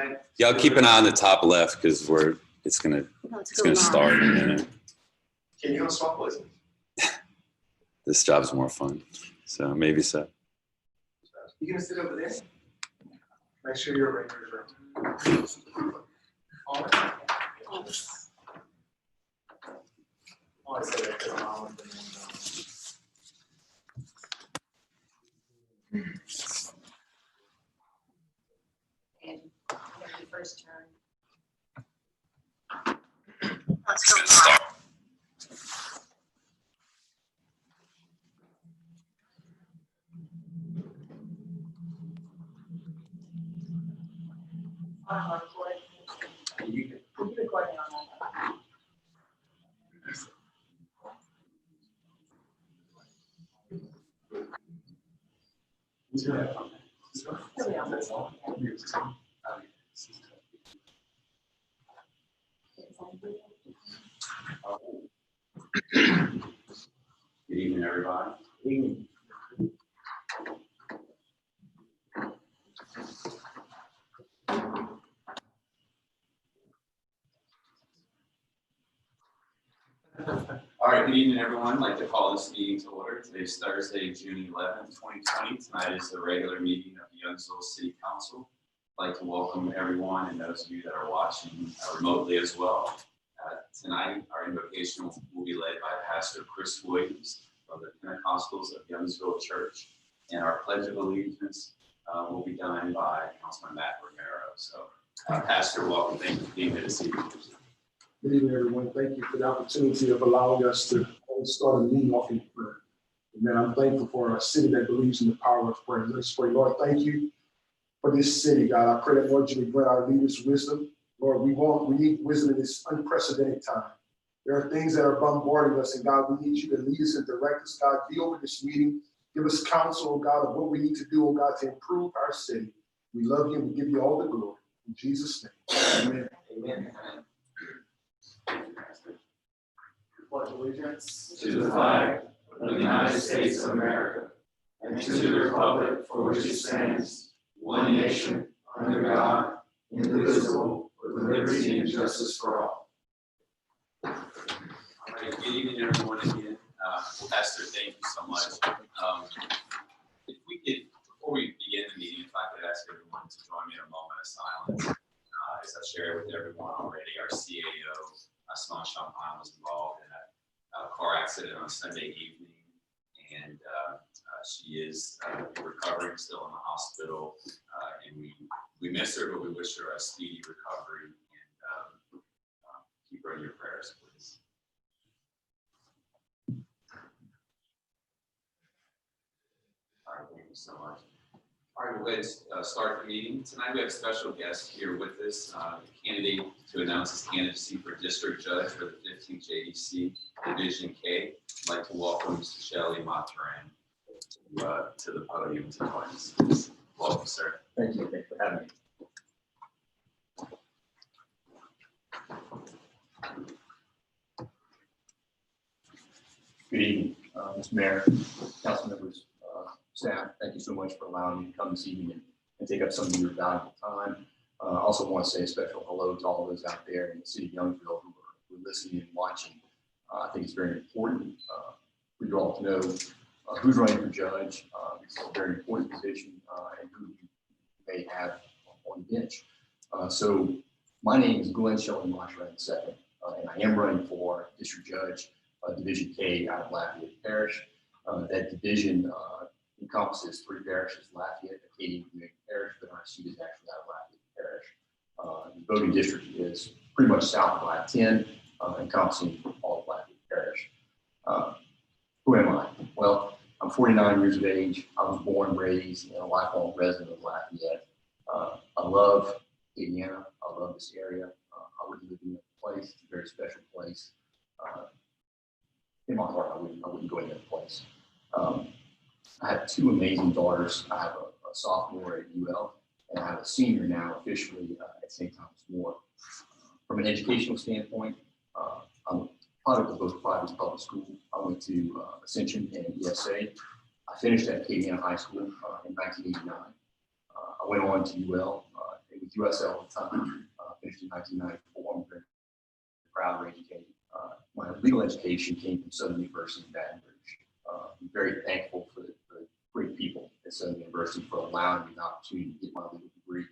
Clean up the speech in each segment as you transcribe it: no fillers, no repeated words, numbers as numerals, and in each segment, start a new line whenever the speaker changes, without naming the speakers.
tonight.
Yeah, I'll keep an eye on the top left because it's gonna start in a minute.
Can you swap places?
This job's more fun, so maybe so.
You gonna sit over there? Make sure your ranger's room. Always say that because I'm on the
And the first turn.
It's gonna start.
Recording on that.
Good evening, everybody. All right, good evening, everyone. I'd like to call this meeting to order. Today's Thursday, June 11th, 2020. Tonight is the regular meeting of the Youngsville City Council. I'd like to welcome everyone and those of you that are watching remotely as well. Tonight, our invocation will be led by Pastor Chris Williams of the Pentecostals of Youngsville Church, and our Pledge of Allegiance will be done by Councilman Matt Romero. So, Pastor, welcome. Thank you for being here this evening.
Good evening, everyone. Thank you for the opportunity of allowing us to start a meeting off in prayer. Amen. I'm thankful for a city that believes in the power of prayer. Let's pray. Lord, thank you for this city, God. I pray that, Lord, you would grant our leaders wisdom. Lord, we need wisdom in this unprecedented time. There are things that are bombarding us, and God, we need you to lead us and direct us. God, be over this meeting. Give us counsel, oh God, of what we need to do, oh God, to improve our city. We love you and we give you all the glory. In Jesus' name, amen.
Amen. Pledge allegiance
to the flag of the United States of America and to the republic for which it stands, one nation, under God, indivisible, with liberty and justice for all.
All right, good evening, everyone. Again, Pastor, thank you so much. If we could, before we begin the meeting, if I could ask everyone to join me in a moment of silence, as I shared with everyone already, our CAO, Simone Champagne, was involved in a car accident on Sunday evening, and she is recovering, still in the hospital, and we miss her, but we wish her a speedy recovery, and keep her in your prayers, please. All right, thank you so much. All right, we'll go ahead and start the meeting. Tonight we have a special guest here with us, the candidate to announce his candidacy for District Judge for the 15th JDC Division K. I'd like to welcome Mr. Shelley Mataran to the podium to join us. Welcome, sir.
Thank you. Thanks for having me. Good evening, Mr. Mayor, council members, staff. Thank you so much for allowing me to come this evening and take up some of your valuable time. I also want to say a special hello to all those out there in the city of Youngsville who are listening and watching. I think it's very important for you all to know who's running for judge. It's a very important position, and who you may have on the bench. So my name is Glenn Shelley Mataran II, and I am running for District Judge, Division K out of Lafayette Parish. That division encompasses 3 parishes: Lafayette, Acadian Community Parish, but our seat is actually out of Lafayette Parish. The voting district is pretty much south of I-10, encompassing all of Lafayette Parish. Who am I? Well, I'm 49 years of age. I was born and raised and a lifelong resident of Lafayette. I love Indiana. I love this area. I wouldn't live in this place. It's a very special place. In my heart, I wouldn't go in that place. I have 2 amazing daughters. I have a sophomore at UL, and I have a senior now officially at St. Thomas More. From an educational standpoint, I'm a product of both private and public school. I went to Ascension and ESA. I finished at Acadiana High School in 1989. I went on to UL and went USL at the time, finished in 1994. I'm very proud of educated. My legal education came from Southern University in Baton Rouge. I'm very thankful for the great people at Southern University for allowing me the opportunity to get my legal degree,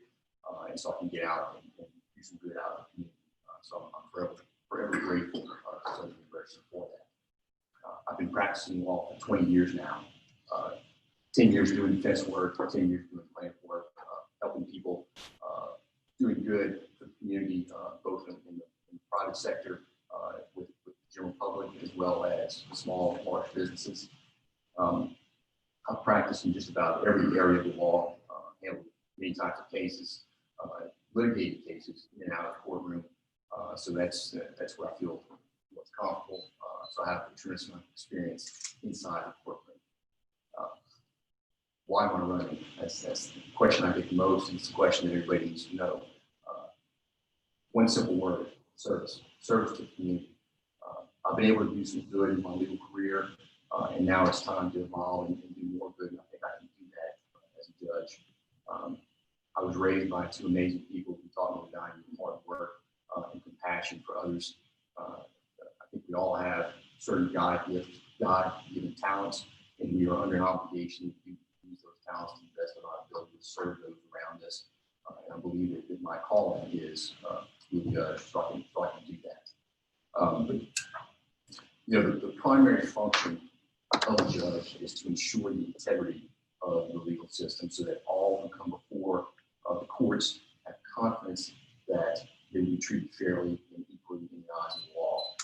and so I can get out and do some good out in the community. So I'm forever grateful to Southern University for that. I've been practicing law for 20 years now. 10 years doing defense work, 10 years doing plaintiff work, helping people, doing good for the community, both in the private sector, with the general public, as well as small, large businesses. I've practiced in just about every area of the law, handled many types of cases, litigated cases in and out of the courtroom. So that's where I feel most comfortable. So I have a tremendous amount of experience inside the courtroom. Why am I running? That's the question I get the most, and it's the question that everybody needs to know. One simple word: service. Service to the community. I've been able to do some good in my legal career, and now it's time to evolve and do more good. And I think I can do that as a judge. I was raised by two amazing people who taught me the value of hard work and compassion for others. I think we all have certain God-given talents, and we are under an obligation to use those talents to the best of our ability to serve those around us. And I believe that my calling is to be a judge, so I can do that. The primary function of a judge is to ensure the integrity of the legal system, so that all who come before the courts have confidence that they will be treated fairly and equally in the eyes of the law.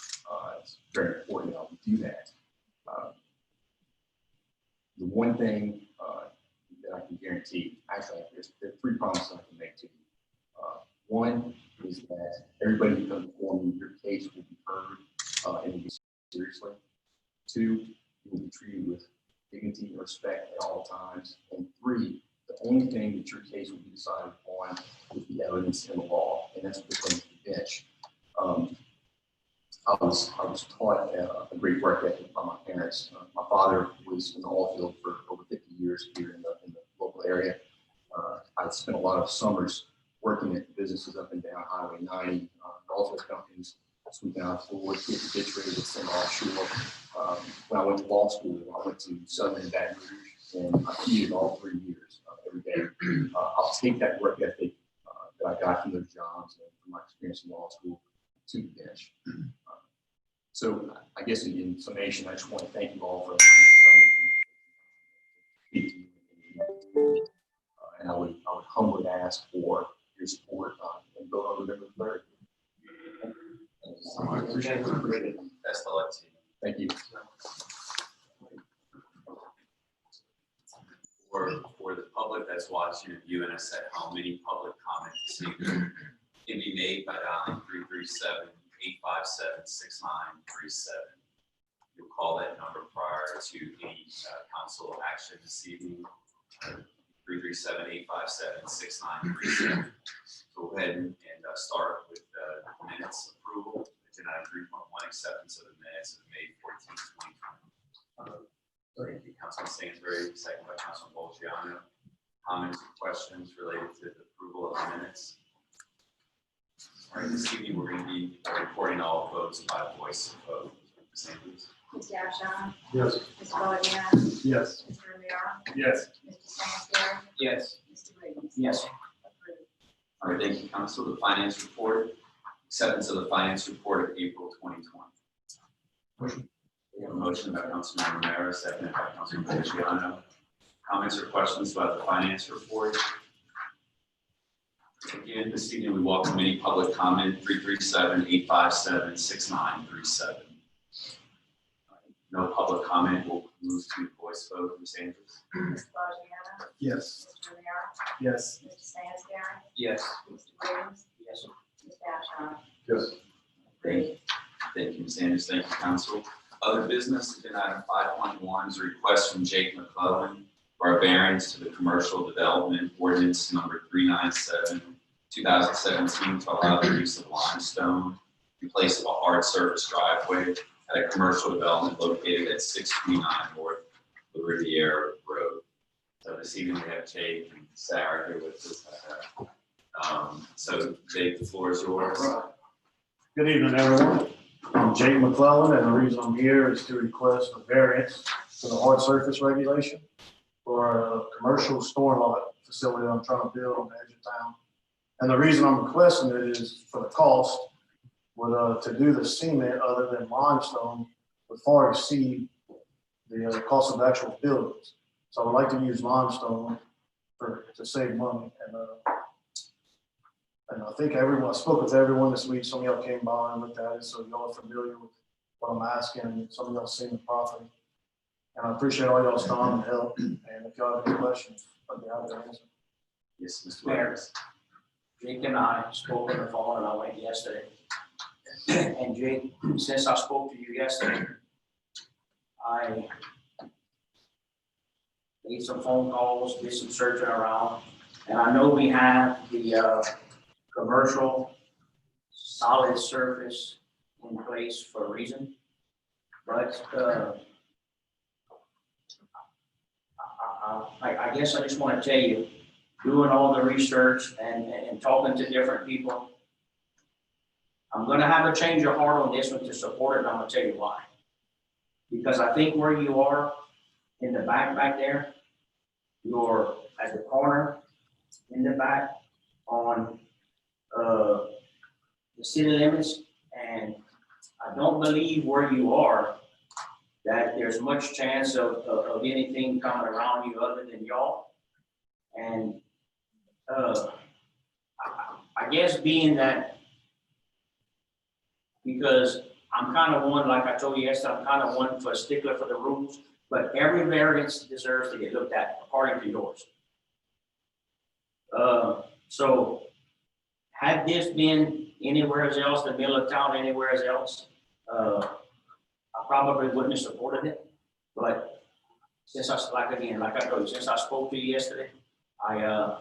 It's very important that we do that. The one thing that I can guarantee, actually, there are three promises I can make to you. One is that everybody who comes before me, your case will be heard and will be seriously. Two, you will be treated with dignity and respect at all times. And three, the only thing that your case will be decided upon is the evidence and the law, and that's what becomes the bench. I was taught a great work ethic by my parents. My father was in the oil field for over 50 years here in the local area. I spent a lot of summers working at businesses up and down Highway 90, oil companies, sweeping out forward, getting ditch ready to send offshore. When I went to law school, I went to Southern and Baton Rouge, and I commuted all 3 years every day. I'll take that work ethic that I got from those jobs and from my experience in law school to the bench. So I guess in summation, I just want to thank you all for coming and I would humbly ask for your support and go on November 3rd.
Thank you so much. Best of luck to you.
Thank you.
For the public that's watching and viewing us at home, any public comment this evening can be made by dialing 337-857-6937. You'll call that number prior to any council action this evening. 337-857-6937. So go ahead and start with the minutes approval. Agenda item 3.1, acceptance of the minutes of May 14, 2020. Thank you, Councilman Stansbury, second by Councilman Bolgiano. Comments or questions related to the approval of the minutes? All right, this evening we're going to be recording all votes by voice vote. Ms. Andrews?
Mr. Abshon?
Yes.
Mr. Bollinger?
Yes.
Mr. Rivera?
Yes.
Mr. Stansberry?
Yes.
Mr. Williams?
Yes.
Approved.
All right, thank you, Council. The finance report, acceptance of the finance report of April 2020.
Motion.
We have a motion by Councilman Romero, seconded by Councilman Bolgiano. Comments or questions about the finance report? Again, this evening we welcome any public comment, 337-857-6937. No public comment, we'll move to voice vote. Ms. Andrews?
Mr. Bollinger?
Yes.
Mr. Rivera?
Yes.
Mr. Stansberry?
Yes.
Mr. Williams?
Yes.
Mr. Abshon?
Yes.
Thank you, Ms. Andrews. Thank you, Council. Other business, agenda item 5.1 is a request from Jake McClellan for a variance to the commercial development ordinance number 397/2017 to allow the use of limestone in place of a hard surface driveway at a commercial development located at 639 North the Riviera Road. So this evening we have Jake and Sarah here with us. So Jake, the floor is yours.
Good evening, everyone. I'm Jake McClellan, and the reason I'm here is to request a variance for the hard surface regulation for a commercial store lot facility I'm trying to build on the edge of town. And the reason I'm requesting it is for the cost. To do the cement other than limestone would far exceed the cost of the actual buildings. So I would like to use limestone to save money. And I think I spoke with everyone this week. Some of y'all came by and looked at it, so y'all are familiar with what I'm asking, and some of y'all seen the property. And I appreciate all y'all's time and help, and if y'all have any questions, I'd be happy to answer.
Yes, Mr.
Mayor.
Williams.
Jake and I spoke on the phone and I went yesterday. And Jake, since I spoke to you yesterday, I made some phone calls, did some searching around, and I know we have the commercial solid surface in place for a reason, but I guess I just want to tell you, doing all the research and talking to different people, I'm gonna have a change of heart on this one to support it, and I'm gonna tell you why. Because I think where you are in the back there, you're at the corner in the back on the city limits, and I don't believe where you are that there's much chance of anything coming around you other than y'all. And I guess being that, because I'm kind of one, like I told you yesterday, I'm kind of one for a stickler for the rules, but every variance deserves to get looked at according to yours. So had this been anywhere else, the middle of town, anywhere else, I probably wouldn't have supported it. But since like I told you, since I spoke to you yesterday, I'm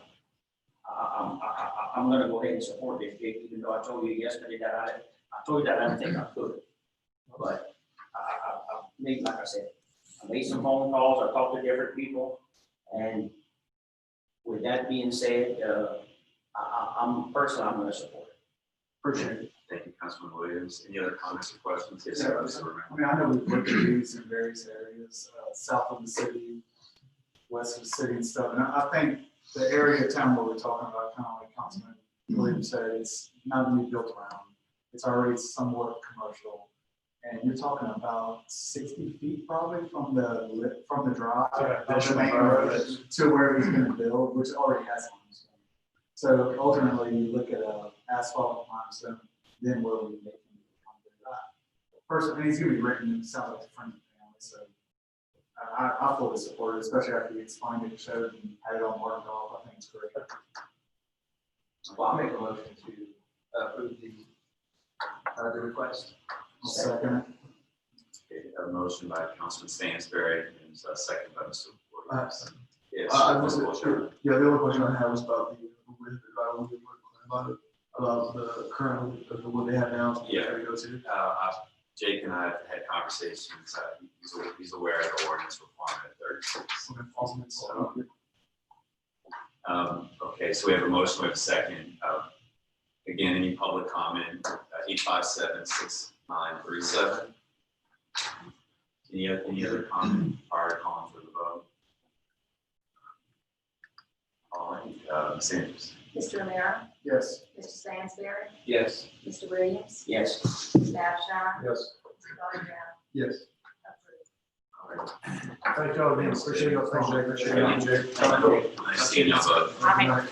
gonna go ahead and support this, Jake, even though I told you yesterday that I told you that I didn't think I could. But I made, like I said, I made some phone calls, I talked to different people, and with that being said, I'm gonna support it.
Appreciate it. Thank you, Councilman Williams. Any other comments or questions? Yes,
Yeah,
sir.
I mean, I know we've looked at these in various areas, south of the city, west of the city and stuff, and I think the area of town where we're talking about, kind of like Councilman Williams said, it's not gonna be built around. It's already somewhat commercial, and you're talking about 60 feet probably from the drive, of the main road to where he's gonna build, which already has limestone. So ultimately, you look at asphalt limestone, then where we make him first, and he's gonna be written in sound like a friend of the family, so I fully support it, especially after you explained it, showed and had it all marked off. I think it's great.
Well, I'll make a motion to approve the request.
I'll second it.
Okay, a motion by Councilman Stansberry and a second by Mr. Williams. Yes.
The
Mr. Wiltshire.
other question I had was about about the current, what they have now.
Yeah.
To go to.
Jake and I have had conversations. He's aware of the ordinance requirement 36. So, okay, so we have a motion, we have a second. Again, any public comment, 857-6937. Any other comment prior to calling for the vote? All right, Sanders.
Mr. Romero,
Yes.
Mr. Stansberry,
Yes.
Mr. Williams,
Yes.
Mr. Abshire,
Yes.
Mr. Rogers,
Yes.
approved.
All right.
Thank y'all again, appreciate y'all, thank you, Jake.
Nice seeing y'all both.
Aye.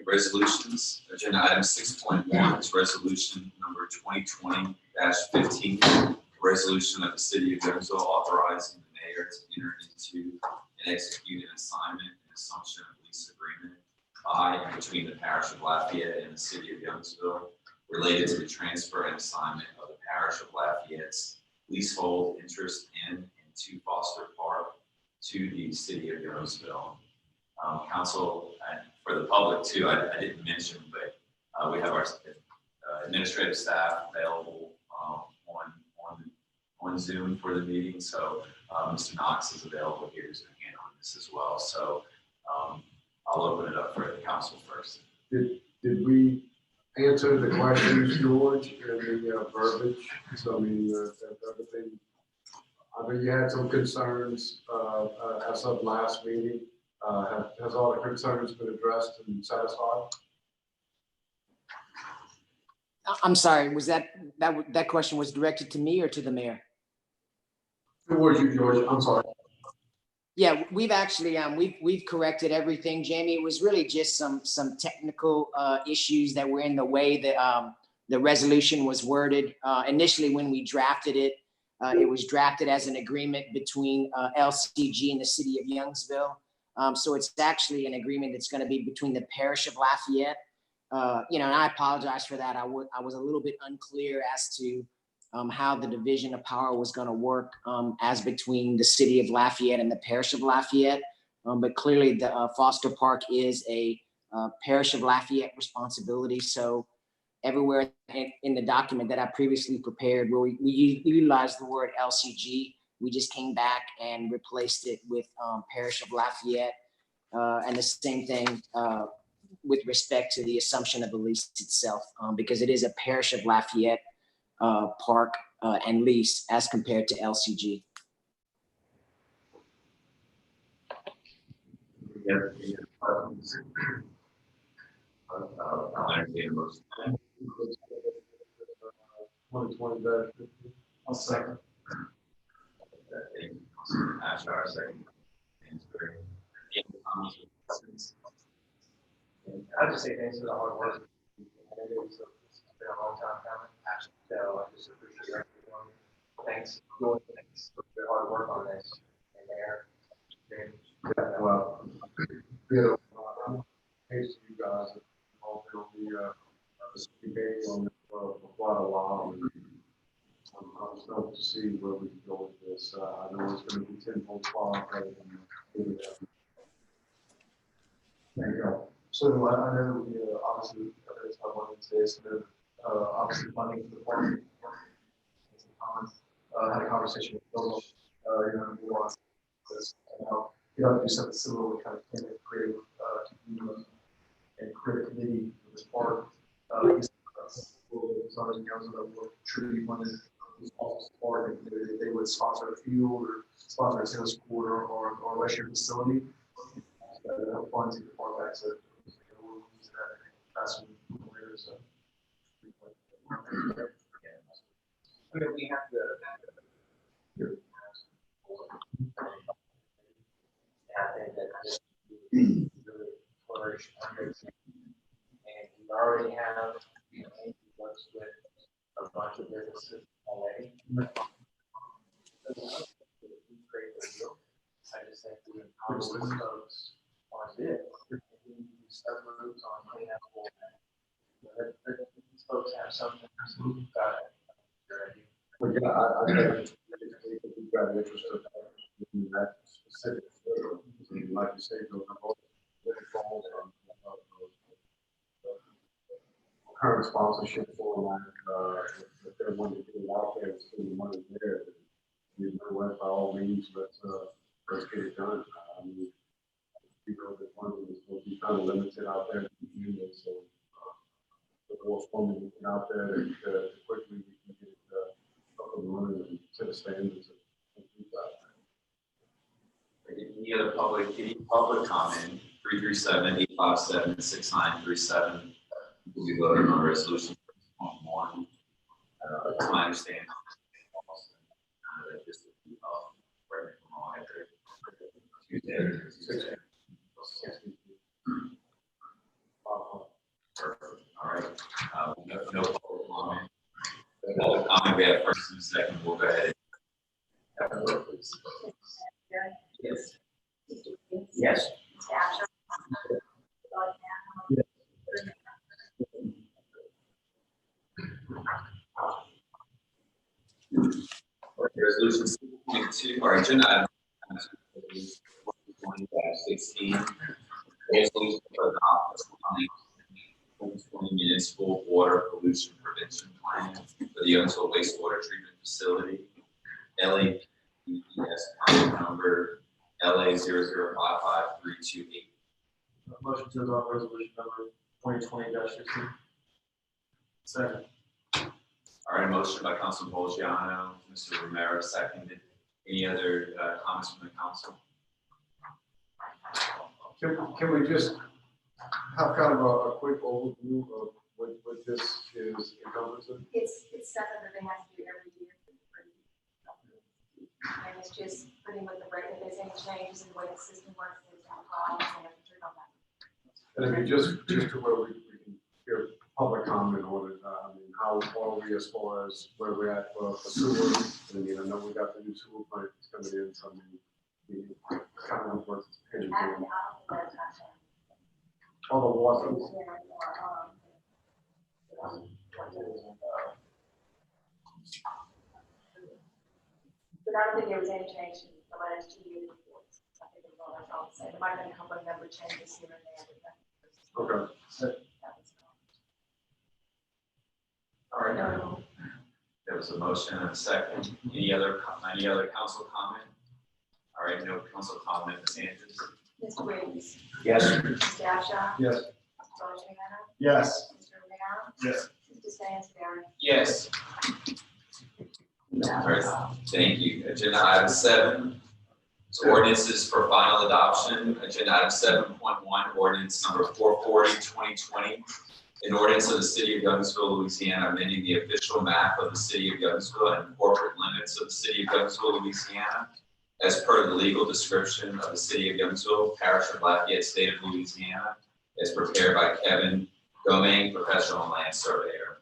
Resolutions, agenda item 6.1 is resolution number 2020-15. Resolution of the city of Evansville authorizing the mayor to enter into and execute an assignment and assumption of lease agreement by and between the parish of Lafayette and the city of Youngsville related to the transfer and assignment of the parish of Lafayette's leasehold interest in and to Foster Park to the city of Youngsville. Council, for the public too, I didn't mention, but we have our administrative staff available on Zoom for the meeting. So Mr. Knox is available here to hand on this as well. So I'll open it up for the council first.
Did we answer the questions, George, and the verbiage? So I mean, everything, I know you had some concerns as of last meeting. Has all the concerns been addressed and satisfied?
I'm sorry, was that question was directed to me or to the mayor?
Towards you, George, I'm sorry.
Yeah, we've actually, we've corrected everything, Jamie. It was really just some technical issues that were in the way that the resolution was worded. Initially, when we drafted it, it was drafted as an agreement between LCG and the city of Youngsville. So it's actually an agreement that's going to be between the parish of Lafayette. And I apologize for that. I was a little bit unclear as to how the division of power was going to work as between the city of Lafayette and the parish of Lafayette. But clearly the Foster Park is a parish of Lafayette responsibility. So everywhere in the document that I previously prepared, where we utilized the word LCG, we just came back and replaced it with parish of Lafayette. And the same thing with respect to the assumption of the lease itself, because it is a parish of Lafayette park and lease as compared to LCG.
I'll entertain a motion.
2020.
I'll second.
Thank you, Councilman Ashar, second. Kingsbury. Any comments or questions?
I'll just say thanks for the hard work. I know it's been a long time coming, so I just appreciate everyone. Thanks, George, thanks for your hard work on this. And Mayor.
Well, thanks to you guys. All the speaking on for quite a while. I'm stoked to see where we can go with this. I know it's going to be 10-fold far. Thank you.
So I know we obviously, it's not one of today's, obviously funding for the park. Had a conversation with Bill, more on this, and how you have to do something similar with kind of came and create a committee for this park. Somebody knows that would truly wanted this park, and they would sponsor a field or sponsor a tennis court or leisure facility. Help funds the park back to that's later. So
I mean, we have to. I think that this really flourish under, and we already have, works with a bunch of businesses already. Create the deal. I just think we empower these folks on this. Start moves on cleanup. These folks have something. Got it.
Well, yeah, I think we've got an interest in that specific. Like you say, those current sponsorship for if they're wanting to get it out there, it's the money there. You know what, by all means, let's get it done. I mean, you know, the funding is going to be kind of limited out there. So the more funding we get out there, the quickly we can get it up and running and to the standards.
Any other public comment? 337-857-6937. We'll be voting on resolution 1. It's my understanding. Just right from all Tuesday. Perfect. All right. No public comment. Public comment. We have first and second. We'll go ahead. Have a vote, please.
Yes.
Yes.
Resolution 6.2, our agenda item 20-16. Resolution to adopt the 2020 municipal water pollution prevention plan for the Youngsville wastewater treatment facility. LAPES permit number LA 0055328.
Motion to adopt resolution number 2020-16.
Second.
All right, motion by Councilman Bolgiano, Mr. Romero seconded. Any other comments from the council?
Can we just have kind of a quick overview of what this is encompassing?
It's something that they have to do every year. And it's just putting with the rate, if there's any changes in the way the system works, there's no problems, they have to turn on that.
And I mean, just to where we can hear public comment on it, I mean, how are we as far as where we're at for sewer? I mean, I know we got the new sewer plant coming in, so I mean, the kind of work. All the water.
But I don't think there was any change in the last 2 years reports. I think it was all the same. There might have been a couple of number changes here and there. but
Okay.
that was
All right. There was a motion and a second. Any other council comment? All right, no council comment. Ms. Andrews?
Mr. Williams.
Yes.
Mr. Abshire.
Yes.
Mr. Rosano.
Yes.
Mr. Romero.
Yes.
Mr. Stansberry.
Yes. All right, thank you. Agenda item 7 is ordinances for final adoption. Agenda item 7.1, ordinance number 440, 2020. An ordinance of the city of Youngsville, Louisiana, amending the official map of the city of Youngsville and corporate limits of the city of Youngsville, Louisiana, as per the legal description of the city of Youngsville, parish of Lafayette, state of Louisiana, as prepared by Kevin Domingue, professional land surveyor.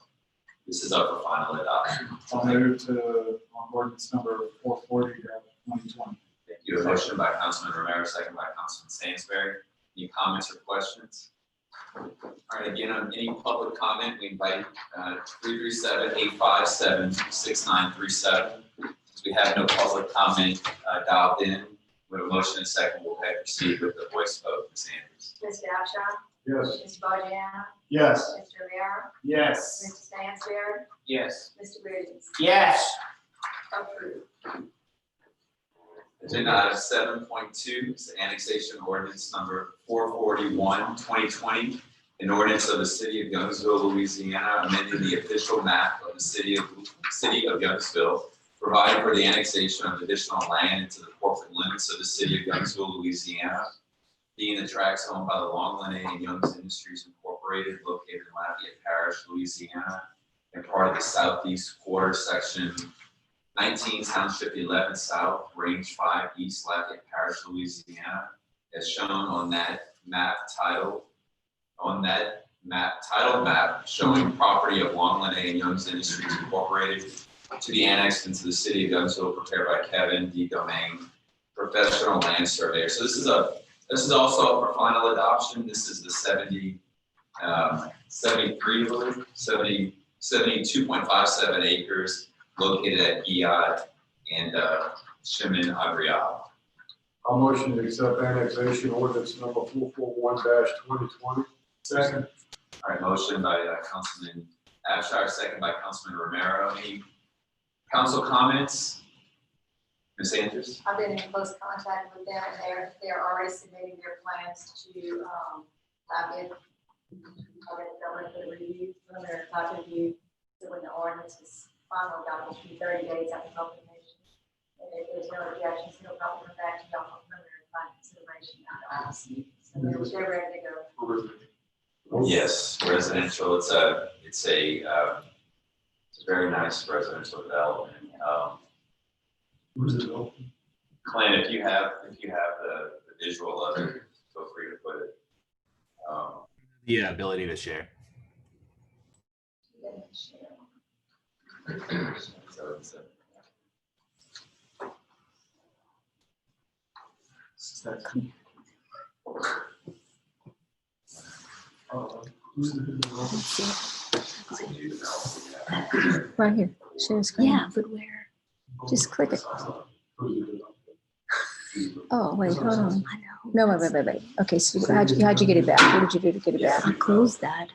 This is up for final adoption.
I'll move to ordinance number 440-2020.
Thank you. A motion by Councilman Romero, second by Councilman Stansberry. Any comments or questions? All right, again, on any public comment, we invite 337-857-6937. Since we have no public comment dialed in, with a motion and a second, we'll proceed with the voice vote. Ms. Andrews.
Mr. Abshire.
Yes.
Mr. Bolgiano.
Yes.
Mr. Romero.
Yes.
Mr. Stansberry.
Yes.
Mr. Williams.
Yes.
Approved.
Agenda item 7.2 is the annexation ordinance number 441, 2020. An ordinance of the city of Youngsville, Louisiana, amending the official map of the city of Youngsville, providing for the annexation of additional land into the corporate limits of the city of Youngsville, Louisiana, being the tracts owned by the Long Lene and Young's Industries Incorporated, located in Lafayette Parish, Louisiana, and part of the southeast quarter, section 19, Township 11 South, Range 5 East, Lafayette Parish, Louisiana, as shown on that titled map showing property of Long Lene and Young's Industries Incorporated to be annexed into the city of Youngsville, prepared by Kevin D. Domingue, professional land surveyor. So this is also for final adoption. This is the 72.57 acres located at Giat and Shimon Agrial.
I'll motion to accept annexation ordinance number 441-2020.
Second.
All right, motion by Councilman Abshire, second by Councilman Romero. Any council comments? Ms. Andrews?
I've been in close contact with them, and they're already submitting their plans to Lafayette. Government for review, preliminary project review. So when the ordinance is final, adopted, it should be 30 days after publication. And if there's no objections, no problem with that, y'all for preliminary plan consideration out of IC. So they're ready to go.
Yes, residential. It's a very nice residential development. Clint, if you have the visual of it, feel free to put it.
The ability to share.
So it's
Right here, share screen. Yeah, but where? Just click it. Oh, wait, hold on. I know. No, wait. Okay, so how'd you get it back? What did you do to get it back? I closed that.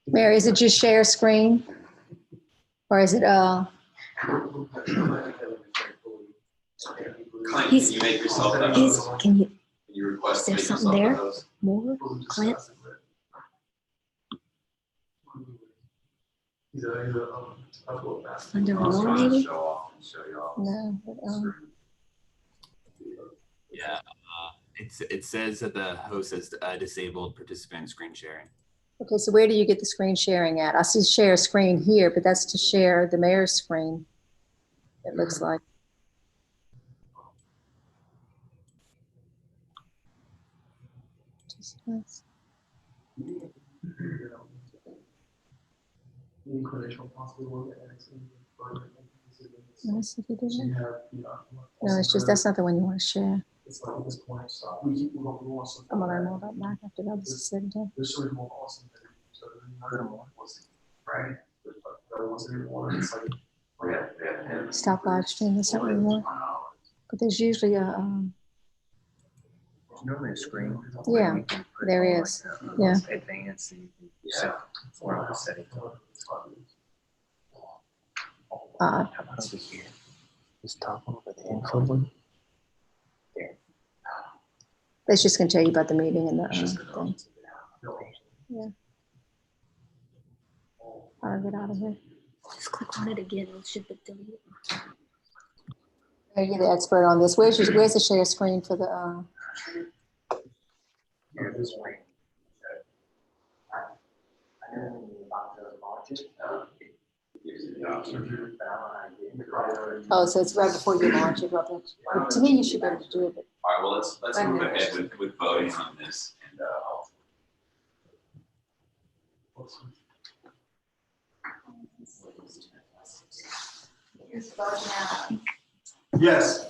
Mary, is it just share screen? Or is it,
Clint,
He's-
can you make yourself a
is,
host?
can you,
Can you request to
is
make
there
yourself
something
a
there?
host?
more, Clint?
He's a couple of that.
Under
I was
more
trying to
maybe?
show off and show y'all.
No, but,
Yeah, it says that the host has disabled participant screen sharing.
okay, so where do you get the screen sharing at? I see share screen here, but that's to share the mayor's screen. It looks like.
Any credential possibly one that acts in further.
Let me see if you do
So you
that.
have, you know.
No, it's just, that's not the one you want to share.
It's like at this point, so we want some.
I'm gonna learn more about Mac after that. This is 17.
There's sort of more awesome. So right. But once everyone, it's like.
Stop live stream, that's not what we want. But there's usually a,
Normally a screen.
yeah, there is. Yeah.
Advanced. And you can
Yeah.
set one of the settings.
How
about over here? This top one over the info one.
That's just gonna tell you about the meeting and the thing. Yeah. I'll get out of here.
Just click on it again, it should be deleted.
You're the expert on this. Where's the share screen for the,
Yeah, this way. I know when you're about to launch it,
oh, so it's right before you launch it, Robert. But to me, you should be able to do it, but
All right, well, let's move ahead with voting on this and,
Mr. Bojana,
Yes.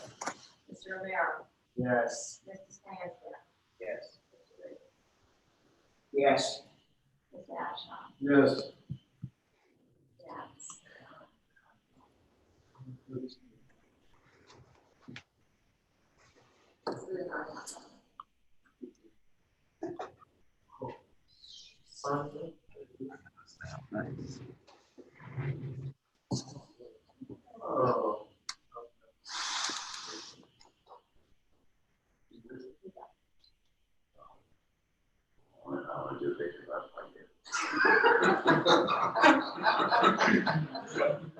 Mr. Romero,
Yes.
Mr. Stansfield,
Yes. Yes.
Mr. Ashton.
Yes.
Yes.
Oh.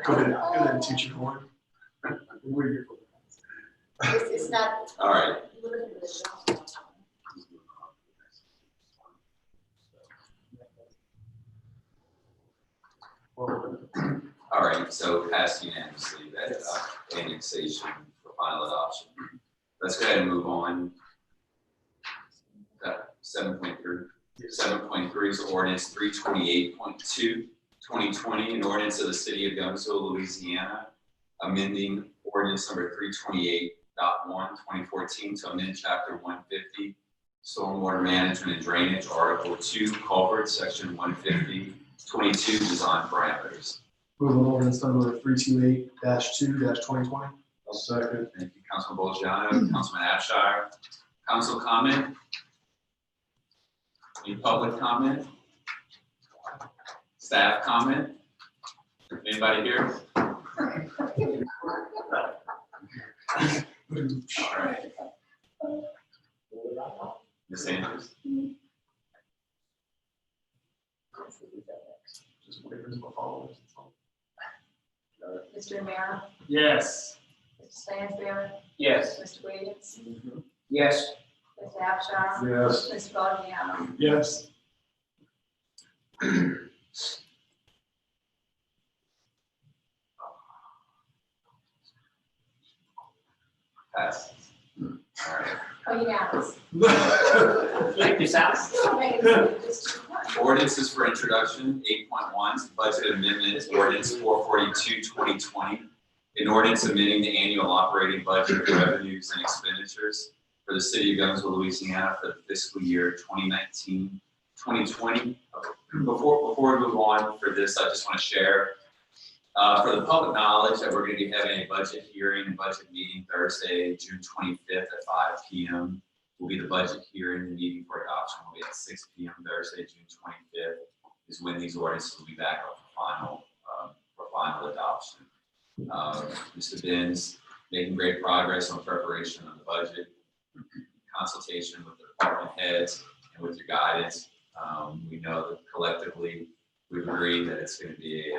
Go ahead, teach you more. What are you?
It's not.
all right.
Look at the show.
All right, so passed unanimously that annexation for final adoption. Let's go ahead and move on. 7.3. 7.3 is ordinance 328.2, 2020, an ordinance of the city of Gainesville, Louisiana, amending ordinance number 328.1, 2014 to amend chapter 150, stormwater management and drainage, article 2, culverts, section 150, 22, design parameters.
Move on ordinance number 328-2-2020.
I'll second.
Thank you, Councilman Bojana, Councilman Abshire. Council comment? Any public comment? Staff comment? Anybody here? All right. Ms. Andrews?
Just whatever is my followers.
Mr. Romero,
Yes.
Mr. Stansfield,
Yes.
Mr. Williams,
Yes.
Mr. Abshire.
Yes.
Mr. Bojana.
Yes.
Pass. All right.
Oh, unanimous.
Check this out.
Ordinances for introduction, 8.1, budget amendment, ordinance 442, 2020. An ordinance amending the annual operating budget, revenues and expenditures for the city of Gainesville, Louisiana for the fiscal year 2019, 2020. Before we move on for this, I just want to share for the public knowledge that we're going to be having a budget hearing and budget meeting Thursday, June 25th at 5 p.m. will be the budget hearing. The meeting for adoption will be at 6 p.m. Thursday, June 25th is when these ordinances will be back up for final final adoption. Mr. Benz making great progress on preparation of the budget, consultation with the department heads and with your guidance. We know that collectively we've agreed that it's going to be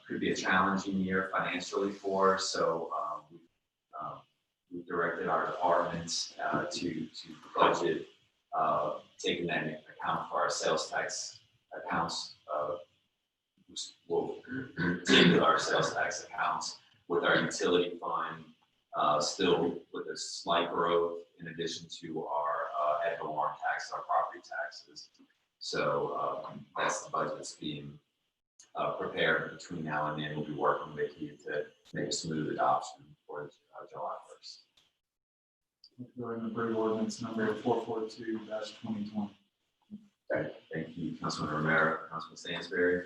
could be a challenging year financially for us. So we've directed our departments to budget, taking that into account for our sales tax accounts. We'll take our sales tax accounts with our utility fund, still with a slight growth in addition to our ad valorem tax, our property taxes. So that's the budget that's being prepared between now and then. We'll be working with you to make a smooth adoption for July 1st.
Go ahead and approve ordinance number 442-2020.
Okay, thank you, Councilman Romero, Councilman Stansberry.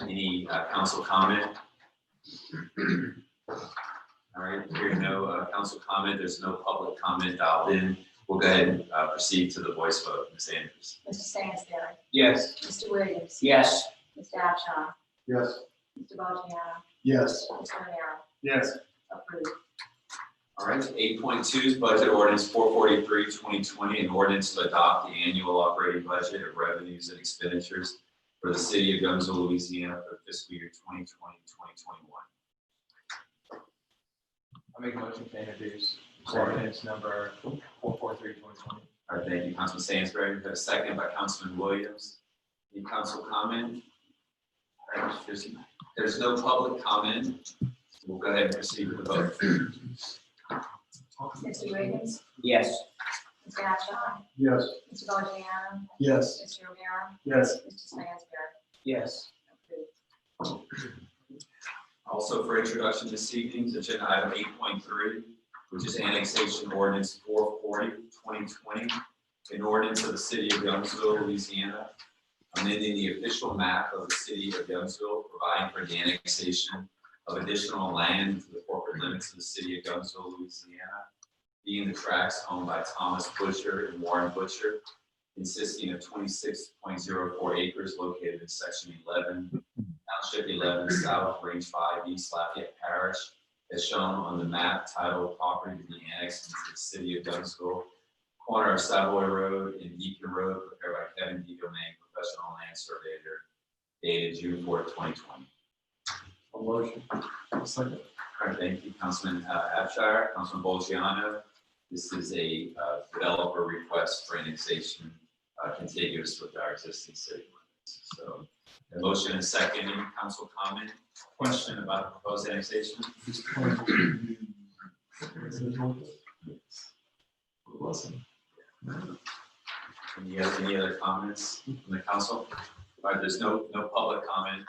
Any council comment? All right, hearing no council comment, there's no public comment dialed in. We'll go ahead and proceed to the voice vote. Ms. Andrews.
Mr. Stansberry,
Yes.
Mr. Williams,
Yes.
Mr. Abchar,
Yes.
Mr. Bongiorno,
Yes.
Mr. Romero,
Yes.
approved.
All right, 8.2 is budget ordinance 443-2020, an ordinance to adopt the annual operating budget of revenues and expenditures for the city of Youngsville, Louisiana for fiscal year 2020-2021.
I make a motion to introduce ordinance number 443-2020.
All right, thank you, Councilman Stansberry. We have a second by Councilman Williams. Any council comment? All right, there's no public comment. We'll go ahead and proceed with the vote.
Mr. Williams,
Yes.
Mr. Abchar,
Yes.
Mr. Bongiorno,
Yes.
Mr. Romero,
Yes.
Mr. Stansberry,
Yes.
approved.
Also for introduction this evening, is agenda item 8.3, which is annexation ordinance 440-2020, an ordinance of the city of Youngsville, Louisiana, amending the official map of the city of Youngsville, providing for the annexation of additional land to the corporate limits of the city of Youngsville, Louisiana, being the tracts owned by Thomas Butcher and Warren Butcher, consisting of 26.04 acres located in section 11, Township 11 South, Range 5, East Lafayette Parish, as shown on the map titled Property to be annexed into the city of Youngsville, corner of Savoy Road and Deacon Road, prepared by Kevin D. Domingue, professional land surveyor, dated June 4th, 2020.
A motion. Second.
All right, thank you, Councilman Abshire. Councilman Bolgiano. This is a developer request for annexation contiguous with our existing city limits. So the motion and second, any council comment, question about the proposed annexation? Any other comments from the council? All right, there's no public comment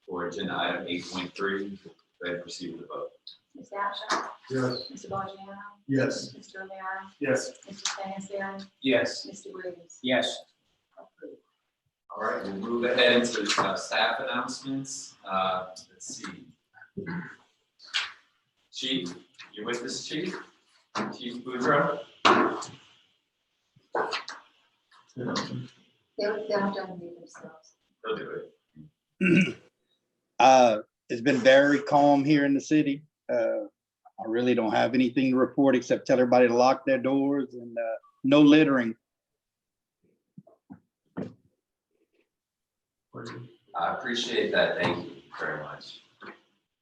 for agenda item 8.3. Go ahead and proceed with the vote.
Mr. Abchar,
Yes.
Mr. Bongiorno,
Yes.
Mr. Romero,
Yes.
Mr. Stansberry,
Yes.
Mr. Williams,
Yes.
approved.
All right, we'll move ahead into staff announcements. Let's see. Chief, you with us, Chief? Chief Boudreaux?
They'll have to unmute themselves.
He'll do it.
It's been very calm here in the city. I really don't have anything to report except tell everybody to lock their doors and no littering.
I appreciate that. Thank you very much.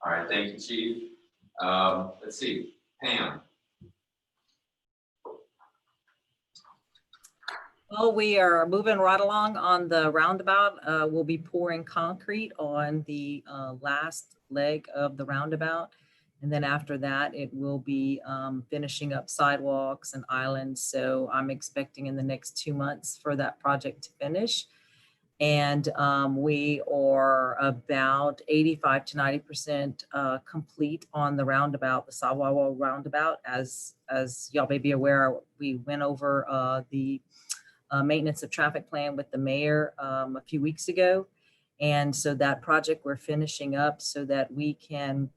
All right, thank you, Chief. Let's see, Pam.
Well, we are moving right along on the roundabout. We'll be pouring concrete on the last leg of the roundabout. And then after that, it will be finishing up sidewalks and islands. So I'm expecting in the next 2 months for that project to finish. And we are about 85 to 90% complete on the roundabout, the Sawawa roundabout. As y'all may be aware, we went over the maintenance of traffic plan with the mayor a few weeks ago. And so that project we're finishing up so that we can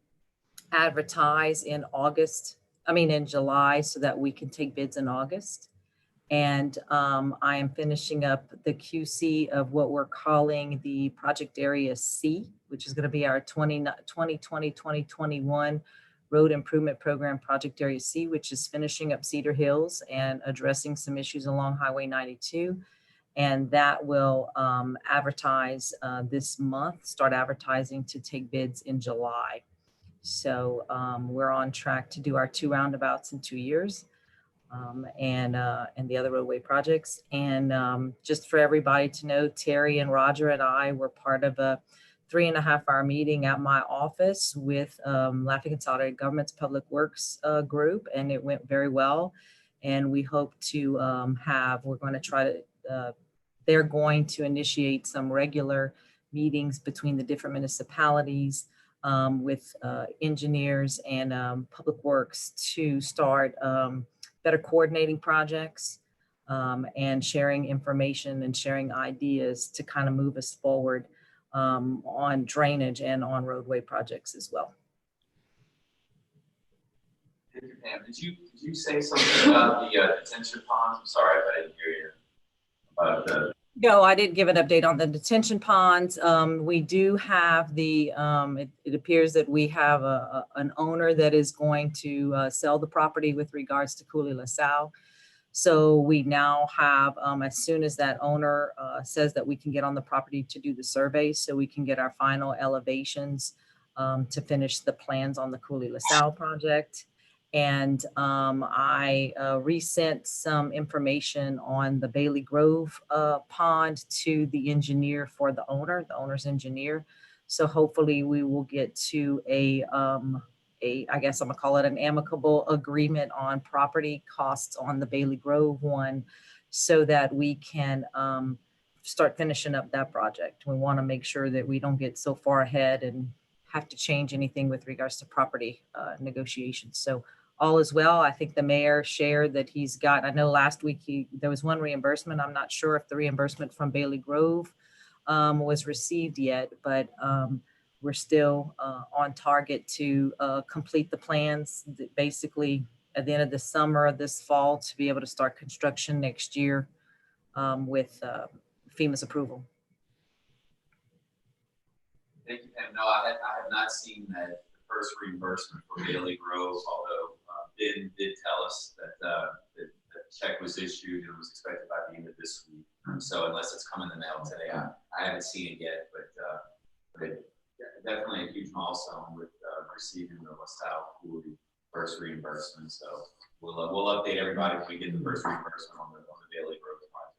advertise in July, so that we can take bids in August. And I am finishing up the QC of what we're calling the project area C, which is going to be our 2020-2021 Road Improvement Program Project Area C, which is finishing up Cedar Hills and addressing some issues along Highway 92. And that will advertise this month, start advertising to take bids in July. So we're on track to do our 2 roundabouts in 2 years. And the other roadway projects. And just for everybody to know, Terry and Roger and I were part of a 3.5-hour meeting at my office with Lafayette Consolidated Government's Public Works group, and it went very well. And we hope to we're going to try to, they're going to initiate some regular meetings between the different municipalities with engineers and Public Works to start better coordinating projects and sharing information and sharing ideas to kind of move us forward on drainage and on roadway projects as well.
Thank you, Pam. Did you say something about the detention ponds? I'm sorry if I didn't hear you. About the
No, I did give an update on the detention ponds. We do have the, it appears that we have an owner that is going to sell the property with regards to Cooley LaSalle. So we now have, as soon as that owner says that we can get on the property to do the survey, so we can get our final elevations to finish the plans on the Cooley LaSalle project. And I resent some information on the Bailey Grove pond to the engineer for the owner's engineer. So hopefully we will get to I guess I'm gonna call it an amicable agreement on property costs on the Bailey Grove one, so that we can start finishing up that project. We want to make sure that we don't get so far ahead and have to change anything with regards to property negotiations. So all is well. I think the mayor shared that he's got, I know last week there was one reimbursement. I'm not sure if the reimbursement from Bailey Grove was received yet, but we're still on target to complete the plans basically at the end of the summer, this fall, to be able to start construction next year with FEMA's approval.
Thank you, Pam. No, I have not seen that first reimbursement for Bailey Grove, although Ben did tell us that the check was issued and was expected by the end of this week. So unless it's come in the mail today, I haven't seen it yet, but definitely a huge milestone with receiving the LaSalle Cooley first reimbursement. So we'll update everybody when we get the first reimbursement on the Bailey Grove project.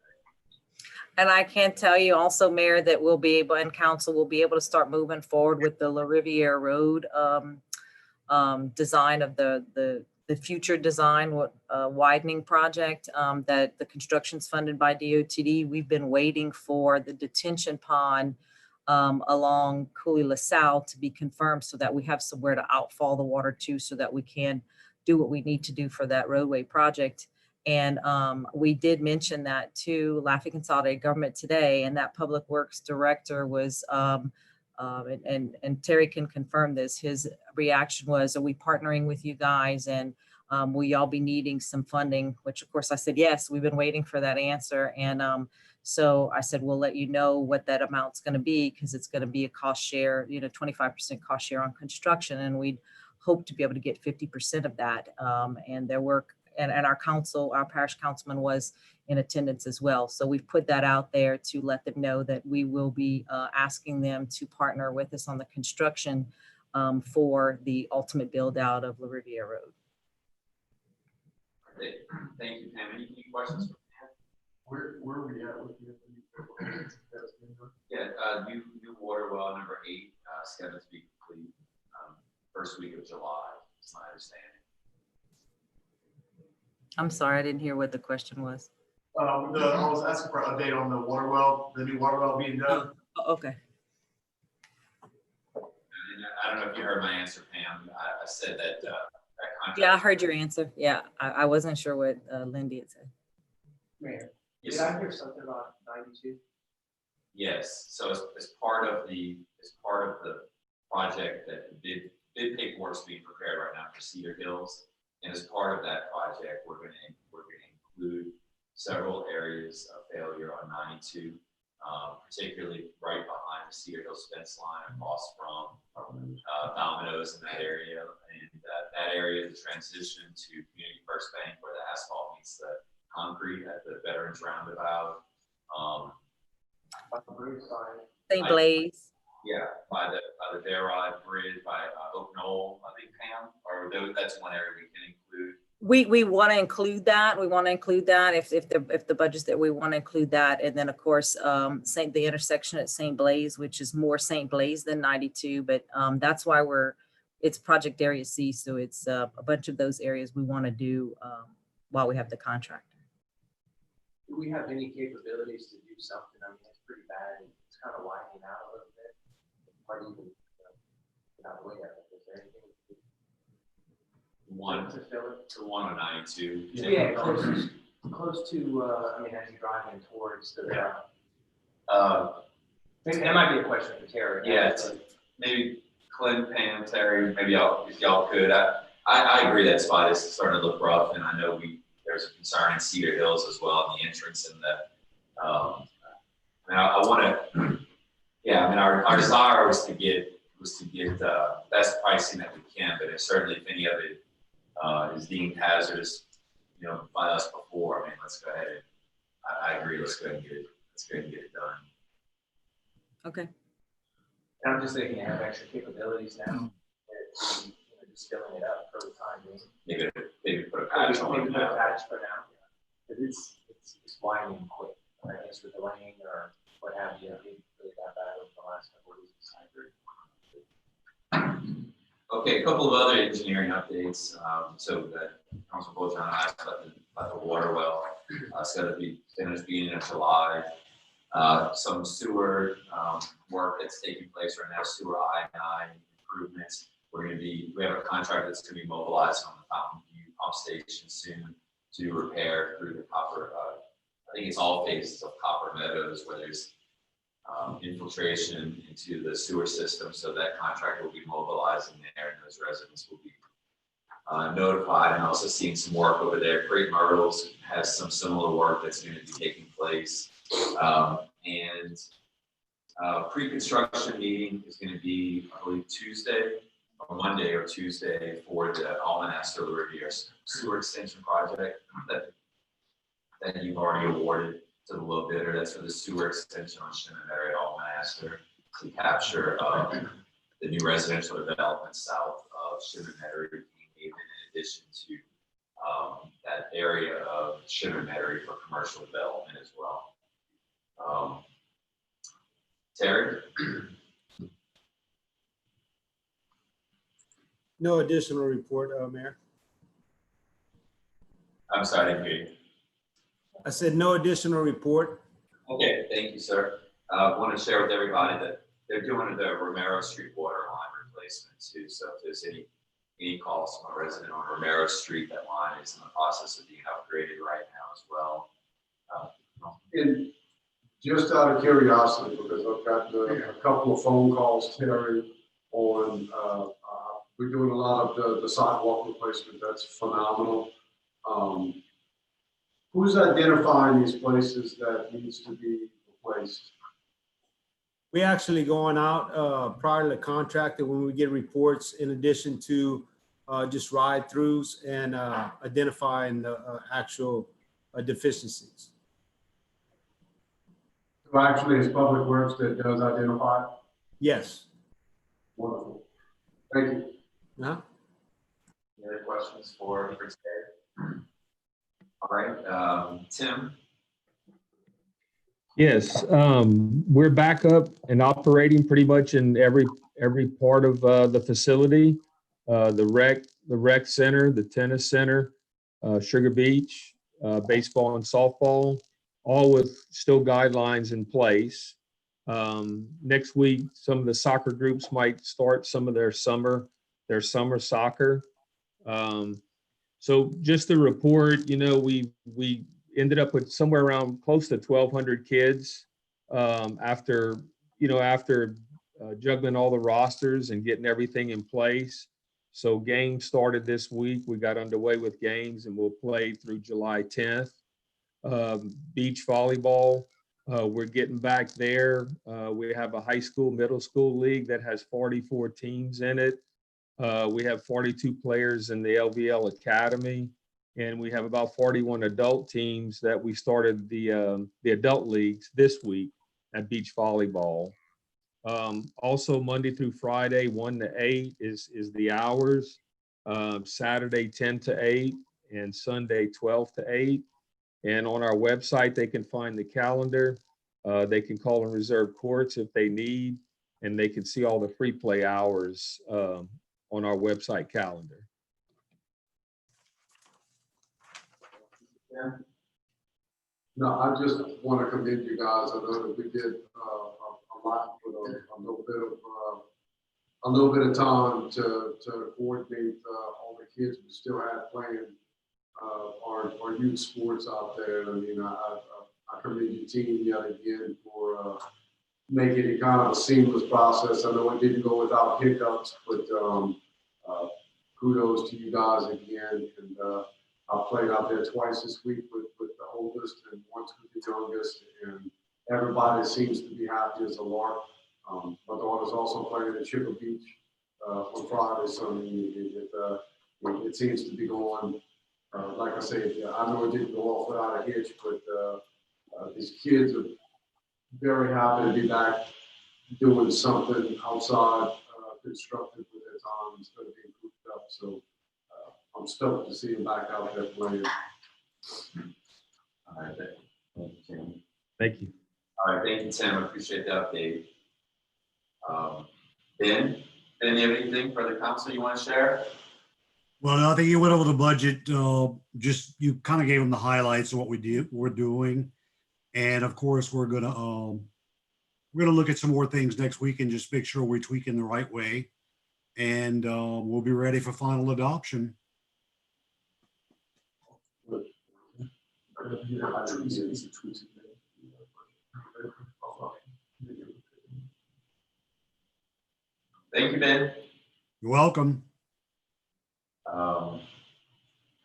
And I can tell you also, Mayor, that we'll be able, and council will be able to start moving forward with the La Riviere Road design of the future design, widening project that the construction's funded by DOTD. We've been waiting for the detention pond along Cooley LaSalle to be confirmed so that we have somewhere to outfall the water to, so that we can do what we need to do for that roadway project. And we did mention that to Lafayette Consolidated Government today, and that Public Works Director was, and Terry can confirm this, his reaction was, are we partnering with you guys, and will y'all be needing some funding? Which of course I said, yes, we've been waiting for that answer. And so I said, we'll let you know what that amount's going to be, because it's going to be a cost share, 25% cost share on construction. And we'd hope to be able to get 50% of that. And their work, and our council, our parish councilman was in attendance as well. So we've put that out there to let them know that we will be asking them to partner with us on the construction for the ultimate build out of La Riviere Road.
Great. Thank you, Pam. Any questions for Pam?
Where are we at with the?
Yeah, new water well number 8, scheduled to be complete first week of July, is my understanding.
I'm sorry, I didn't hear what the question was.
I was asking for an update on the water well, the new water well being done.
Oh, okay.
And I don't know if you heard my answer, Pam. I said that that contract.
Yeah, I heard your answer. Yeah, I wasn't sure what Lindy had said.
Mayor,
Yes,
did I hear something about 92?
yes. So as part of the project, that the bid paperwork's being prepared right now for Cedar Hills, and as part of that project, we're going to include several areas of failure on 92 particularly right behind the Cedar Hills fence line across from Domino's in that area. And that area, the transition to Community First Bank where the asphalt meets the concrete at the Veterans Roundabout.
St. Blaise.
Yeah, by the Darrod Bridge, by Oak Knoll, I think, Pam, or that's one area we can include.
We want to include that. We want to include that if the budget's that we want to include that. And then of course, the intersection at St. Blaise, which is more St. Blaise than 92, but that's why it's Project Area C. So it's a bunch of those areas we want to do while we have the contract.
Do we have any capabilities to do something? I mean, it's pretty bad. It's kind of widening out a little bit. Hard to even get out of the way of it. Is there anything?
One on 92.
Yeah, close to, I mean, as you're driving towards the, maybe that might be a question for Terry.
Yeah, maybe Clint, Pam, Terry, maybe if y'all could. I agree that spot is starting to look rough, and I know there's a concern in Cedar Hills as well, in the entrance and the, I want to, yeah, I mean, our desire was to get the best pricing that we can, but if certainly if any of it is deemed hazardous, by us before, I mean, let's go ahead and, I agree, let's go ahead and get it done.
Okay.
And I'm just thinking you have extra capabilities now, just filling it up for the time being.
Maybe put a patch on it
Maybe put a
now.
patch for now. But it's widening quick, I guess with the rain or what have you, it really got bad over the last couple of weeks. I agree.
Okay, a couple of other engineering updates. So that Councilman Bojan asked about the water well. It's going to be finished beginning of July. Some sewer work that's taking place right now, sewer I&I improvements. We have a contract that's going to be mobilized on the Fountain View pump station soon to repair through the Copper. I think it's all phases of Copper Meadows where there's infiltration into the sewer system. So that contractor will be mobilizing there, and those residents will be notified. And also seeing some work over there. Great Myrtles has some similar work that's going to be taking place. And pre-construction meeting is going to be, I believe, Tuesday or Monday or Tuesday for the Almanaster Riviera sewer extension project that you've already awarded to the low bidder. That's for the sewer extension on Shenandoah at Almanaster to capture the new residential development south of Shenandoah, in addition to that area of Shenandoah for commercial development as well. Terry?
No additional report, Mayor.
I'm sorry, I didn't hear you.
I said no additional report.
Okay, thank you, sir. I want to share with everybody that they're doing the Romero Street water line replacement too. So if there's any calls from a resident on Romero Street, that line is in the process of being upgraded right now as well.
And just out of curiosity, because I've got a couple of phone calls, Terry, on, we're doing a lot of the sidewalk replacement. That's phenomenal. Who's identifying these places that needs to be replaced?
We actually going out prior to the contractor when we get reports, in addition to just ride-throughs and identifying the actual deficiencies.
So actually, it's Public Works that does identify?
Yes.
Wonderful. Thank you.
Any other questions for Terry? All right, Tim.
Yes, we're back up and operating pretty much in every part of the facility. The rec center, the tennis center, Sugar Beach, baseball and softball, all with still guidelines in place. Next week, some of the soccer groups might start some of their summer soccer. So just to report, we ended up with somewhere around close to 1,200 kids after juggling all the rosters and getting everything in place. So games started this week. We got underway with games and we'll play through July 10th. Beach volleyball We're getting back there. We have a high school, middle school league that has 44 teams in it. We have 42 players in the LVL Academy, and we have about 41 adult teams that we started the adult leagues this week at beach volleyball. Also Monday through Friday, 1 to 8 is the hours. Saturday, 10 to 8, and Sunday, 12 to 8. And on our website, they can find the calendar. They can call and reserve courts if they need, and they can see all the free play hours on our website calendar.
No, I just want to commend you guys. I know that we did a lot with a little bit of time to coordinate all the kids we still had playing our youth sports out there. I mean, I commend your team yet again for making it kind of a seamless process. I know it didn't go without hiccups, but kudos to you guys again. And I played out there twice this week with the oldest and once with the youngest, and everybody seems to be happy as a lark. My daughter's also playing at Chipper Beach on Friday, so I mean, it seems to be going. Like I said, I know it didn't go off without a hitch, but these kids are very happy to be back doing something outside, constructive with their time instead of being cooped up. So I'm stoked to see them back out there playing.
All right, thank you, Tim.
Thank you.
All right, thank you, Tim. I appreciate the update. Ben, you have anything for the council you want to share?
Well, I think you went over the budget. Just you kind of gave them the highlights of what we're doing, and of course we're gonna look at some more things next week and just make sure we're tweaking the right way, and we'll be ready for final adoption.
Thank you, Ben.
You're welcome.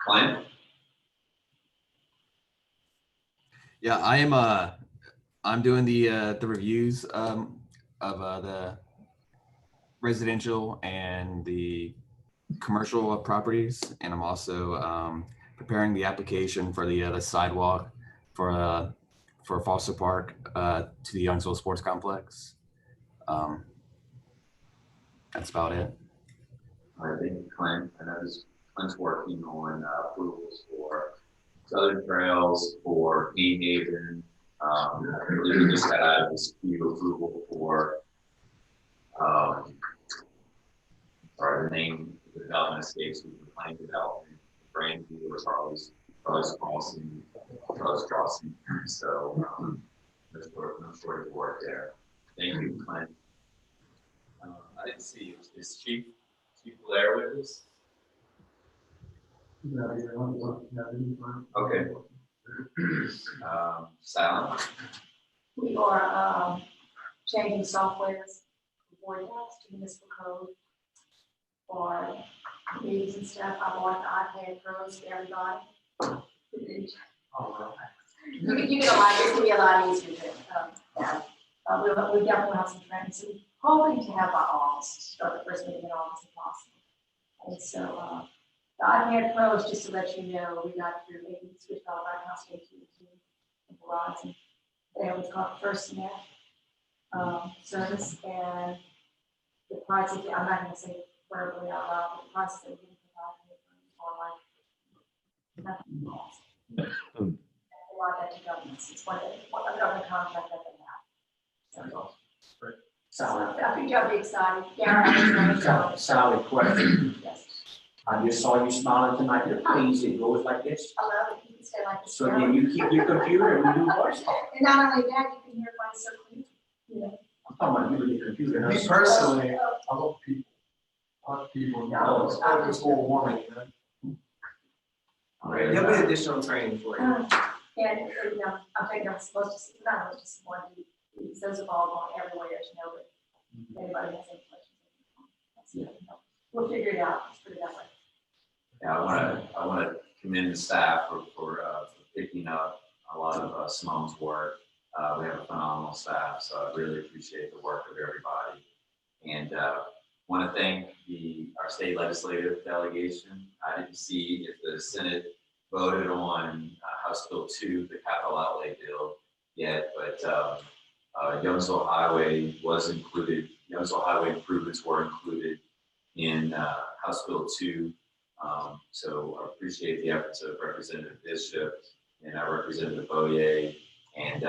Clint?
Yeah, I'm doing the reviews of the residential and the commercial properties, and I'm also preparing the application for the sidewalk for Foster Park to the Youngsville Sports Complex. That's about it.
All right, thank you, Clint. I know Clint's working on approvals for Southern Trails, for Game Haven. I believe we just got out of this queue approval for, sorry, the name of the development escapes me, the planning development, Grandview or Charles Crossing. So, no short of work there. Thank you, Clint. I didn't see, is Chief Blair with us? Okay. Sal?
We are changing softwares for to municipal code for meetings and stuff. I bought the iPad Pros for everybody. You get a lot, it's gonna be a lot easier to we definitely have some training. So we're hoping to have our office start the first meeting in August if possible. And so the iPad Pros, just to let you know, we got through maybe switched all of our house to AT&T and Verizon. They was called FirstNet service, and the prices, I'm not going to say verbally out loud, but the prices that we can provide are like nothing cost. A lot of that to governments. It's what a government contract that they have. So I think you'll be excited. Yeah,
Sally, question.
Yes.
I just saw you smiling tonight. You're pleased it goes like this.
I love it. You can stay like this.
So then you keep your computer and we do voice talk.
And not only that, you can hear my so clear. You know.
I'm talking about you and your computer.
Me personally, I love people. I love people.
No,
It's not just for woman, you know?
There'll be additional training for you.
And, you know, I think I'm supposed to, not only just one, these, those have all gone everywhere, as you know, but if anybody has any questions, we'll figure it out. Let's put it that way.
Yeah, I want to commend the staff for picking up a lot of Simone's work. We have a phenomenal staff, so I really appreciate the work of everybody. And want to thank our state legislative delegation. I didn't see if the Senate voted on House Bill 2, the capital outlay bill yet, but Youngsville Highway was included. Youngsville Highway improvements were included in House Bill 2. So I appreciate the efforts of Representative Bishop and Representative Boyer and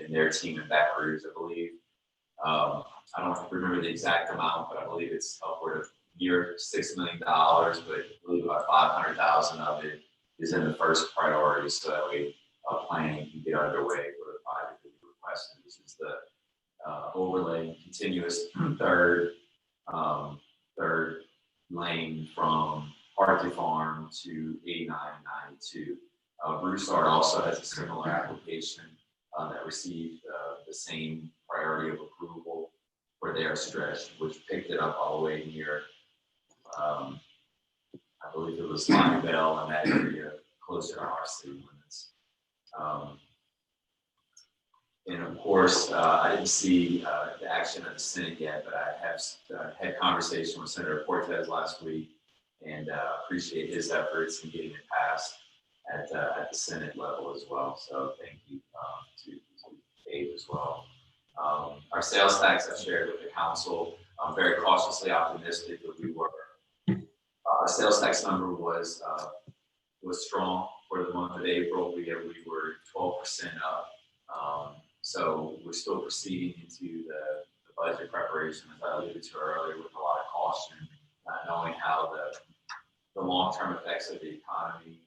their team in Baton Rouge, I believe. I don't remember the exact amount, but I believe it's upward of near $6 million, but I believe about 500,000 of it is in the first priority, so that way planning can get underway for the project that you requested, which is the overlay continuous third lane from Hartley Farm to 8992. Broussard also has a similar application that received the same priority of approval for their stretch, which picked it up all the way near, I believe it was Line Bell in that area, closer to our city limits. And of course, I didn't see the action of the Senate yet, but I have had conversation with Senator Cortez last week, and appreciate his efforts in getting it passed at the Senate level as well. So thank you to Dave as well. Our sales tax I shared with the council. I'm very cautiously optimistic that we were. Our sales tax number was strong for the month of April. We were 12% up. So we're still proceeding into the budget preparation, as I alluded to earlier, with a lot of caution, not knowing how the long-term effects of the economy,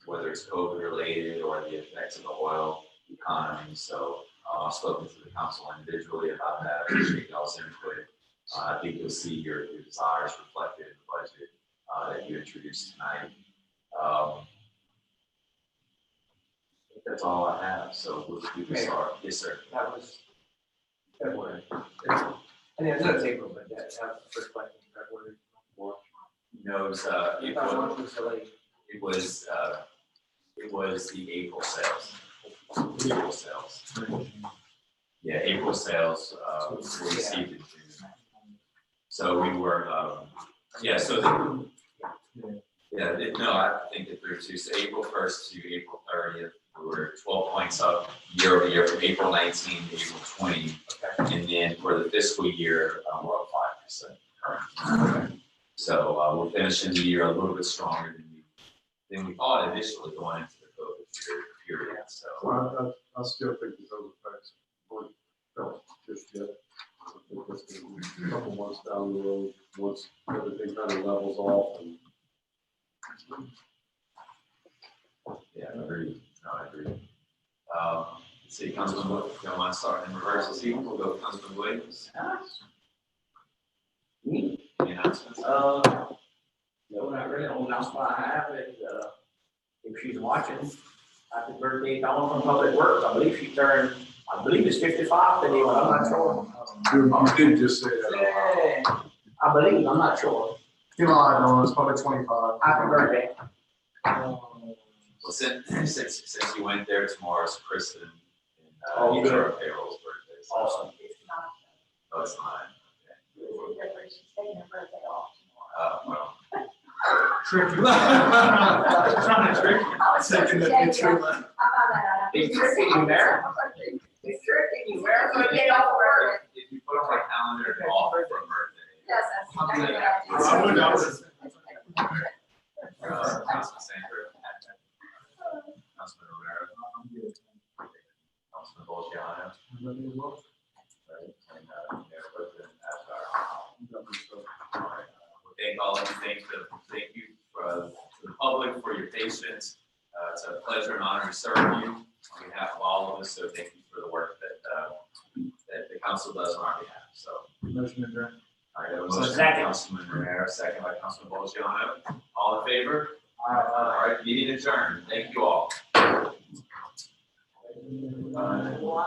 whether it's COVID related or the effects of the oil economy. So I've spoken to the council individually about that. I appreciate y'all's input. I think you'll see your desires reflected in the budget that you introduced tonight. I think that's all I have. So we can start. Yes, sir.
That was February. I mean, I know it's April, but that was the first question, February.
No, it was it was the April sales. April sales. Yeah, April sales were received in June. So we were, I think that through to so April 1st to April 30th, we were 12 points up year over year from April 19 to April 20. Okay. And then for the fiscal year, we're up 5%. Okay. So we're finishing the year a little bit stronger than we thought initially going into the COVID period. So
I still think those effects weren't felt just yet. A couple months down the road, once everything kind of levels off. And
yeah, I agree. No, I agree. Let's see, Councilman Williams, if you don't mind starting in reverse this evening, we'll go with Councilman Williams.
Me?
Any announcements?
No, not really. The only announcement I have is, if she's watching, happy birthday, Dawn from Public Works. I believe she turned, it's 55 today, but I'm not sure.
you did just say that.
Yeah, I believe, I'm not sure.
You know, I know, it's probably 25.
Happy birthday.
Well, since you went there, tomorrow's Kristen and
Oh,
each
good.
of our payroll's birthdays. So-
Awesome.
Oh, it's not.
She's taking her birthday off tomorrow.
Well.
Tricky.
Trying to trick you.
Second the
I
picture.
found that out.
He's tricking you, Mayor.
He's tricking you. Where am I getting off work?
If you put on my calendar and off for a birthday.
Yes, that's exactly what I did.
I would notice.
Councilman Sanders. Councilman Romero. Councilman Bolgiano. Right, and Mayor President Ashar. All right. Well, thank all of you. Thank you to the public for your patience. It's a pleasure and honor to serve you on behalf of all of us. So thank you for the work that the council does on our behalf. So.
Motion adjourned.
All right, I have a motion by Councilman Romero, second by Councilman Bolgiano. All in favor? All right, meeting adjourned. Thank you all.